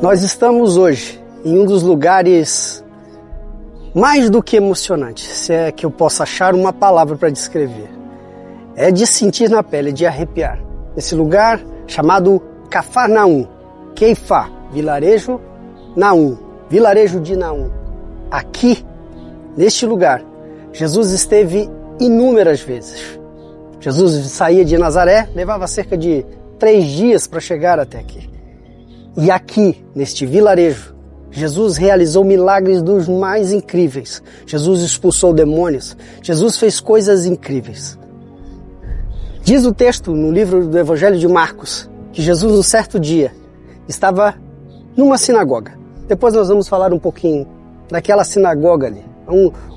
Nós estamos hoje em um dos lugares mais do que emocionantes, se é que eu posso achar uma palavra para descrever. É de sentir na pele, de arrepiar. Esse lugar chamado Cafarnaum, Keifá, vilarejo Naum, vilarejo de Naum. Aqui, neste lugar, Jesus esteve inúmeras vezes. Jesus saía de Nazaré, levava cerca de 3 dias para chegar até aqui. E aqui, neste vilarejo, Jesus realizou milagres dos mais incríveis. Jesus expulsou demônios. Jesus fez coisas incríveis. Diz o texto no livro do Evangelho de Marcos que Jesus, um certo dia, estava numa sinagoga. Depois nós vamos falar um pouquinho daquela sinagoga ali.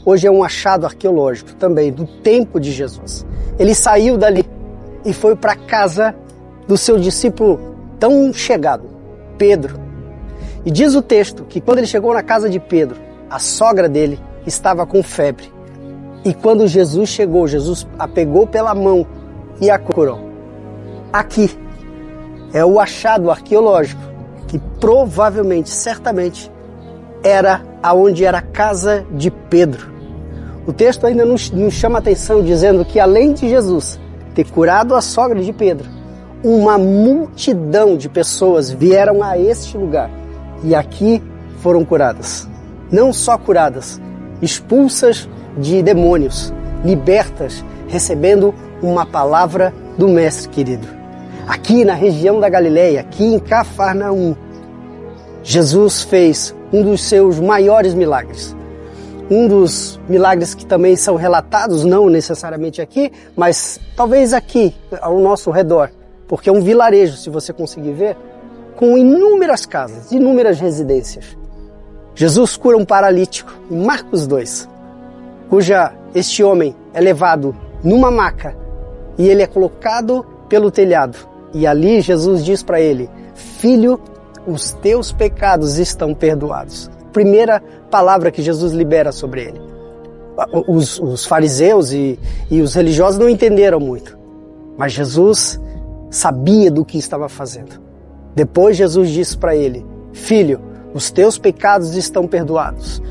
Hoje é um achado arqueológico também do tempo de Jesus. Ele saiu dali e foi para a casa do seu discípulo tão chegado, Pedro. E diz o texto que quando ele chegou na casa de Pedro, a sogra dele estava com febre. E quando Jesus chegou, Jesus a pegou pela mão e a curou. Aqui é o achado arqueológico que provavelmente, certamente, era aonde era a casa de Pedro. O texto ainda nos chama a atenção dizendo que além de Jesus ter curado a sogra de Pedro, uma multidão de pessoas vieram a este lugar e aqui foram curadas. Não só curadas, expulsas de demônios, libertas, recebendo uma palavra do Mestre querido. Aqui na região da Galileia, aqui em Cafarnaum, Jesus fez um dos seus maiores milagres. Um dos milagres que também são relatados, não necessariamente aqui, mas talvez aqui, ao nosso redor, porque é um vilarejo, se você conseguir ver, com inúmeras casas, inúmeras residências. Jesus cura um paralítico em Marcos 2, este homem é levado numa maca e ele é colocado pelo telhado. E ali Jesus diz para ele: filho, os teus pecados estão perdoados. Primeira palavra que Jesus libera sobre ele. Os fariseus e os religiosos não entenderam muito, mas Jesus sabia do que estava fazendo. Depois Jesus disse para ele: filho, os teus pecados estão perdoados.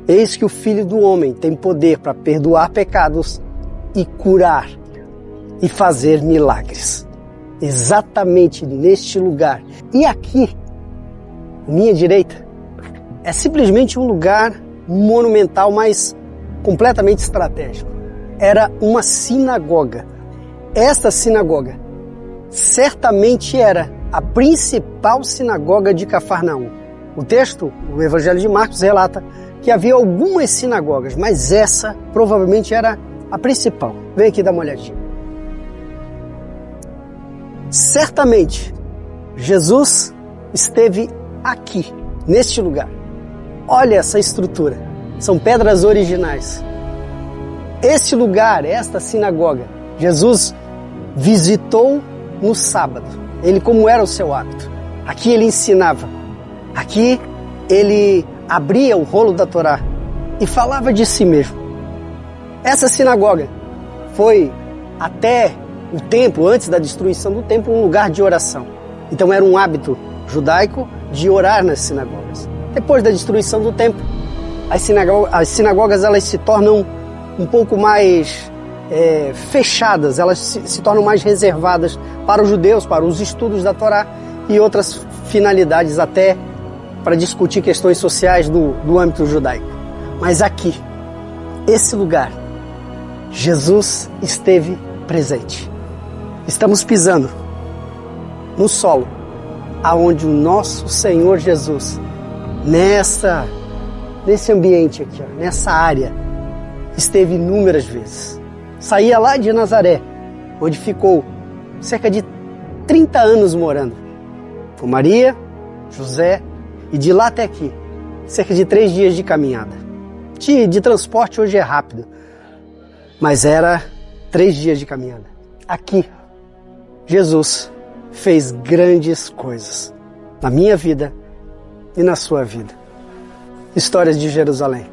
Eis que o Filho do Homem tem poder para perdoar pecados e curar e fazer milagres. Exatamente neste lugar. E aqui, à minha direita, é simplesmente um lugar monumental, mas completamente estratégico. Era uma sinagoga. Esta sinagoga certamente era a principal sinagoga de Cafarnaum. O texto, o Evangelho de Marcos, relata que havia algumas sinagogas, mas essa provavelmente era a principal. Vem aqui dar uma olhadinha. Certamente, Jesus esteve aqui, neste lugar. Olha essa estrutura. São pedras originais. Este lugar, esta sinagoga, Jesus visitou no sábado. Ele, como era o seu hábito. Aqui ele ensinava. Aqui ele abria o rolo da Torá e falava de si mesmo. Essa sinagoga foi até o templo, antes da destruição do templo, um lugar de oração. Então era um hábito judaico de orar nas sinagogas. Depois da destruição do templo, as sinagogas elas se tornam um pouco mais fechadas, elas se tornam mais reservadas para os judeus, para os estudos da Torá e outras finalidades, até para discutir questões sociais do âmbito judaico. Mas aqui, esse lugar, Jesus esteve presente. Estamos pisando no solo aonde o nosso Senhor Jesus, nesse ambiente aqui, nessa área, esteve inúmeras vezes. Saía lá de Nazaré, onde ficou cerca de 30 anos morando, com Maria, José, e de lá até aqui, cerca de 3 dias de caminhada. De transporte hoje é rápido, mas era 3 dias de caminhada. Aqui, Jesus fez grandes coisas na minha vida e na sua vida. Histórias de Jerusalém.